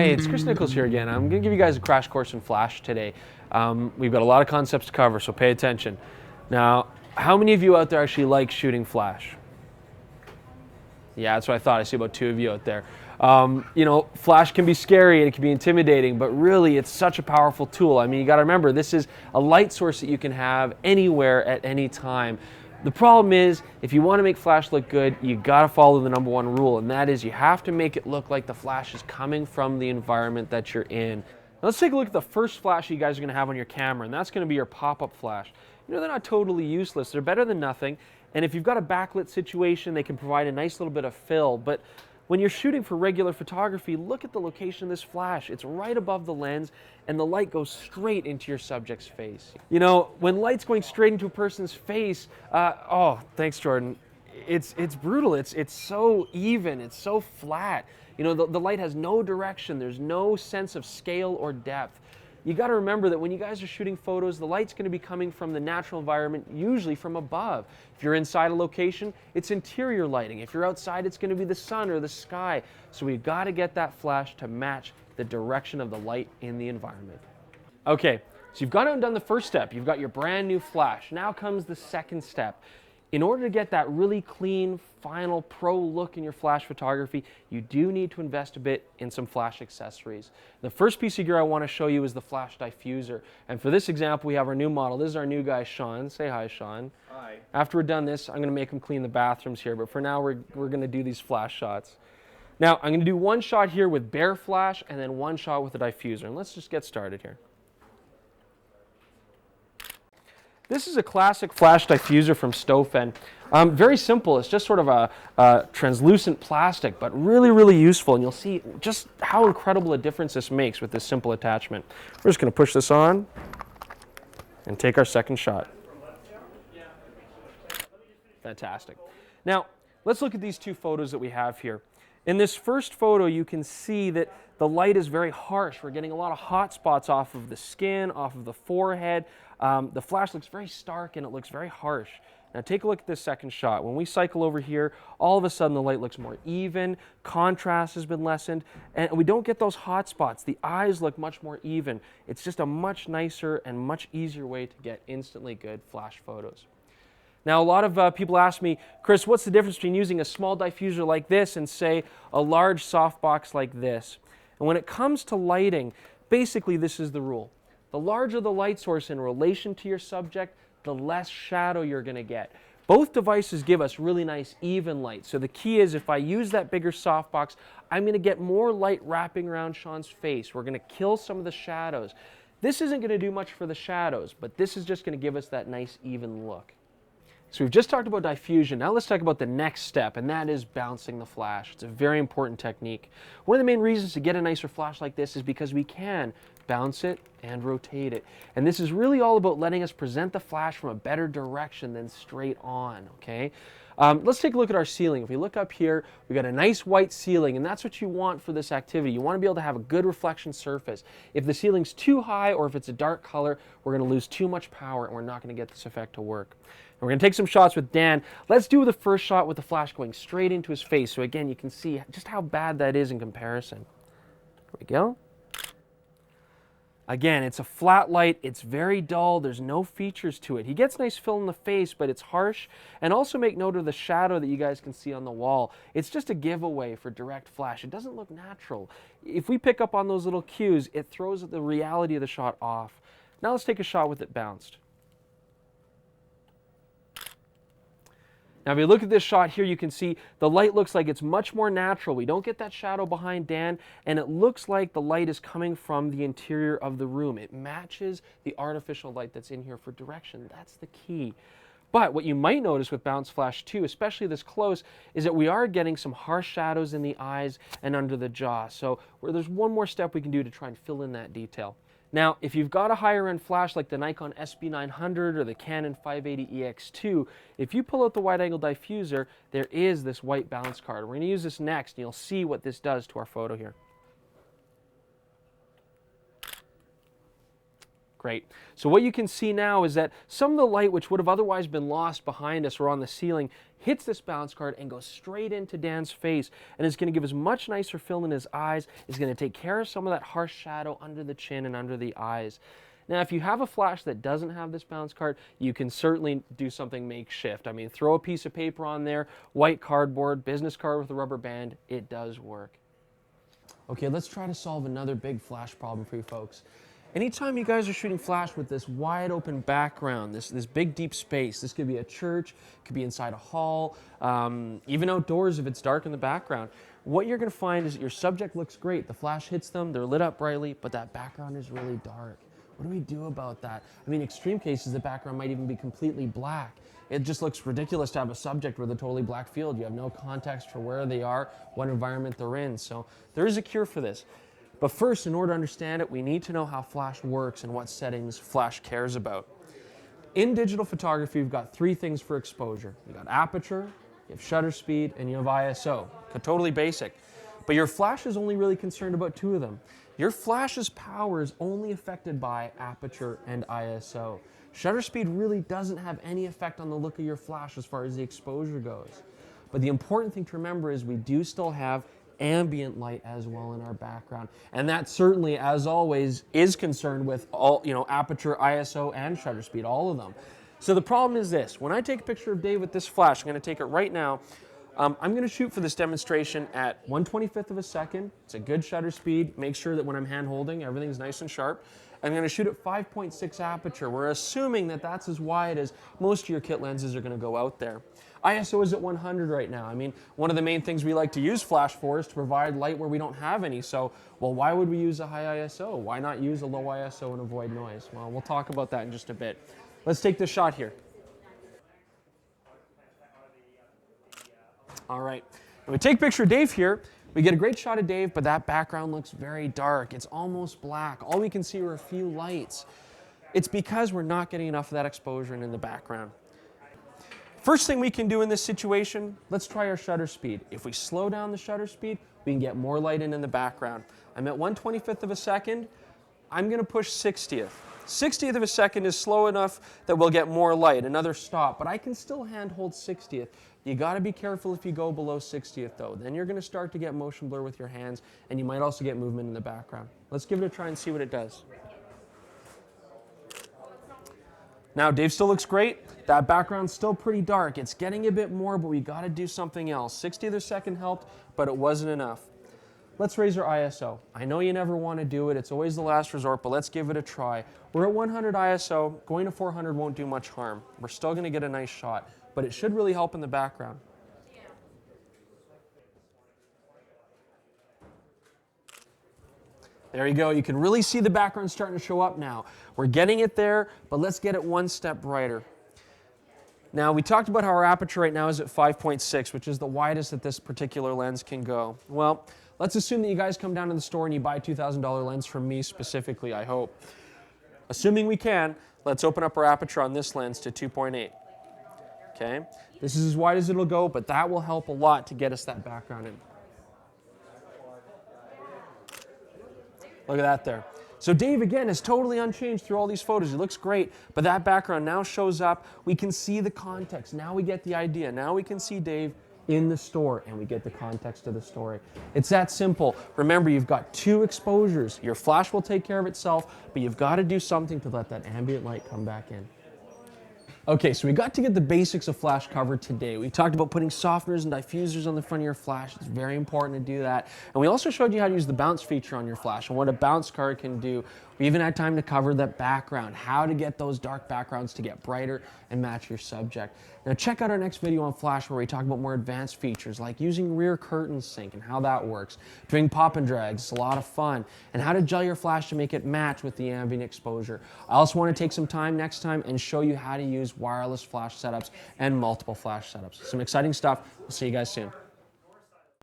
Hey, it's Chris Niccolls here again. I'm going to give you guys a crash course in Flash today. We've got a lot of concepts to cover, so pay attention. Now, how many of you out there actually like shooting Flash? Yeah, that's what I thought. I see about 2 of you out there. You know, Flash can be scary and it can be intimidating, but really it's such a powerful tool. I mean, you got to remember, this is a light source that you can have anywhere at any time. The problem is, if you want to make Flash look good, you got to follow the #1 rule, and that is you have to make it look like the Flash is coming from the environment that you're in. Now, let's take a look at the first Flash you guys are going to have on your camera, and that's going to be your PopUp Flash. You know, they're not totally useless. They're better than nothing, and if you've got a backlit situation, they can provide a nice little bit of fill. But when you're shooting for regular photography, look at the location of this flash. It's right above the lens, and the light goes straight into your subject's face. You know, when light's going straight into a person's face, oh, thanks, Jordan. It's brutal. It's so even. It's so flat. You know, the light has no direction. There's no sense of scale or depth. You got to remember that when you guys are shooting photos, the light's going to be coming from the natural environment, usually from above. If you're inside a location, it's interior lighting. If you're outside, it's going to be the sun or the sky. So we've got to get that flash to match the direction of the light in the environment. Okay, so you've gone out and done the first step. You've got your brand new flash. Now comes the second step. In order to get that really clean, final, pro look in your Flash photography, you do need to invest a bit in some Flash accessories. The first piece of gear I want to show you is the Flash diffuser. And for this example, we have our new model. This is our new guy, Sean. Say hi, Sean. Hi. After we're done this, I'm going to make him clean the bathrooms here, but for now, we're going to do these Flash shots. Now, I'm going to do one shot here with bare Flash and then one shot with the diffuser. And let's just get started here. This is a classic Flash diffuser from Stofen. Very simple. It's just sort of a translucent plastic, but really, really useful. And you'll see just how incredible a difference this makes with this simple attachment. We're just going to push this on and take our second shot. Fantastic. Now, let's look at these 2 photos that we have here. In this first photo, you can see that the light is very harsh. We're getting a lot of hot spots off of the skin, off of the forehead. The flash looks very stark and it looks very harsh. Now take a look at this second shot. When we cycle over here, all of a sudden the light looks more even, contrast has been lessened, and we don't get those hot spots. The eyes look much more even. It's just a much nicer and much easier way to get instantly good flash photos. Now, a lot of people ask me, Chris, what's the difference between using a small diffuser like this and, say, a large softbox like this? And when it comes to lighting, basically this is the rule. The larger the light source in relation to your subject, the less shadow you're going to get. Both devices give us really nice even light. So the key is if I use that bigger softbox, I'm going to get more light wrapping around Sean's face. We're going to kill some of the shadows. This isn't going to do much for the shadows, but this is just going to give us that nice even look. So we've just talked about diffusion. Now let's talk about the next step, and that is bouncing the flash. It's a very important technique. One of the main reasons to get a nicer flash like this is because we can bounce it and rotate it. And this is really all about letting us present the flash from a better direction than straight on, okay? Let's take a look at our ceiling. If we look up here, we've got a nice white ceiling, and that's what you want for this activity. You want to be able to have a good reflection surface. If the ceiling's too high or if it's a dark color, we're going to lose too much power and we're not going to get this effect to work. We're going to take some shots with Dan. Let's do the first shot with the flash going straight into his face. So again, you can see just how bad that is in comparison. There we go. Again, it's a flat light. It's very dull. There's no features to it. He gets nice fill in the face, but it's harsh. And also make note of the shadow that you guys can see on the wall. It's just a giveaway for direct flash. It doesn't look natural. If we pick up on those little cues, it throws the reality of the shot off. Now let's take a shot with it bounced. Now, if you look at this shot here, you can see the light looks like it's much more natural. We don't get that shadow behind Dan, and it looks like the light is coming from the interior of the room. It matches the artificial light that's in here for direction. That's the key. But what you might notice with Bounce Flash 2, especially this close, is that we are getting some harsh shadows in the eyes and under the jaw. So there's one more step we can do to try and fill in that detail. Now, if you've got a higher end flash like the Nikon SB900 or the Canon 580EX2, if you pull out the wide angle diffuser, there is this white bounce card. We're going to use this next, and you'll see what this does to our photo here. Great. So what you can see now is that some of the light which would have otherwise been lost behind us or on the ceiling hits this bounce card and goes straight into Dan's face, and it's going to give us much nicer fill in his eyes. It's going to take care of some of that harsh shadow under the chin and under the eyes. Now, if you have a flash that doesn't have this bounce card, you can certainly do something makeshift. I mean, throw a piece of paper on there, white cardboard, business card with a rubber band, it does work. Okay, let's try to solve another big flash problem for you folks. Anytime you guys are shooting flash with this wide open background, this big deep space, this could be a church, could be inside a hall, even outdoors if it's dark in the background, what you're going to find is that your subject looks great. The flash hits them, they're lit up brightly, but that background is really dark. What do we do about that? I mean, extreme cases, the background might even be completely black. It just looks ridiculous to have a subject with a totally black field. You have no context for where they are, what environment they're in. So there is a cure for this. But first, in order to understand it, we need to know how flash works and what settings flash cares about. In digital photography, we've got three things for exposure. You've got aperture, you have shutter speed, and you have ISO. Totally basic. But your flash is only really concerned about two of them. Your flash's power is only affected by aperture and ISO. Shutter speed really doesn't have any effect on the look of your flash as far as the exposure goes. But the important thing to remember is we do still have ambient light as well in our background. And that certainly, as always, is concerned with all, aperture, ISO, and shutter speed, all of them. So the problem is this. When I take a picture of Dave with this flash, I'm going to take it right now. I'm going to shoot for this demonstration at 1/25th of a second. It's a good shutter speed. Make sure that when I'm hand holding, everything's nice and sharp. I'm going to shoot at 5.6 aperture. We're assuming that that's as wide as most of your kit lenses are going to go out there. ISO is at 100 right now. I mean, one of the main things we like to use flash for is to provide light where we don't have any. So, well, why would we use a high ISO? Why not use a low ISO and avoid noise? Well, we'll talk about that in just a bit. Let's take this shot here. All right, when we take a picture of Dave here, we get a great shot of Dave, but that background looks very dark. It's almost black. All we can see are a few lights. It's because we're not getting enough of that exposure in the background. First thing we can do in this situation, let's try our shutter speed. If we slow down the shutter speed, we can get more light in the background. I'm at 1/25th of a second. I'm going to push 60th. 60th of a second is slow enough that we'll get more light, another stop, but I can still hand hold 60th. You got to be careful if you go below 60th though. Then you're going to start to get motion blur with your hands, and you might also get movement in the background. Let's give it a try and see what it does. Now Dave still looks great. That background's still pretty dark. It's getting a bit more, but we got to do something else. 60th of a second helped, but it wasn't enough. Let's raise our ISO. I know you never want to do it. It's always the last resort, but let's give it a try. We're at 100 ISO. Going to 400 won't do much harm. We're still going to get a nice shot, but it should really help in the background. There you go. You can really see the background starting to show up now. We're getting it there, but let's get it one step brighter. Now, we talked about how our aperture right now is at 5.6, which is the widest that this particular lens can go. Well, let's assume that you guys come down to the store and you buy a $2,000 lens from me specifically, I hope. Assuming we can, let's open up our aperture on this lens to 2.8. Okay? This is as wide as it'll go, but that will help a lot to get us that background in. Look at that there. So Dave, again, is totally unchanged through all these photos. He looks great, but that background now shows up. We can see the context. Now we get the idea. Now we can see Dave in the store, and we get the context of the story. It's that simple. Remember, you've got two exposures. Your flash will take care of itself, but you've got to do something to let that ambient light come back in. Okay, so we got to get the basics of flash covered today. We talked about putting softeners and diffusers on the front of your flash. It's very important to do that. And we also showed you how to use the bounce feature on your flash and what a bounce card can do. We even had time to cover the background, how to get those dark backgrounds to get brighter and match your subject. Now check out our next video on flash where we talk about more advanced features like using rear curtain sync and how that works, doing pop and drags, it's a lot of fun, and how to gel your flash to make it match with the ambient exposure. I also want to take some time next time and show you how to use wireless flash setups and multiple flash setups. Some exciting stuff. We'll see you guys soon.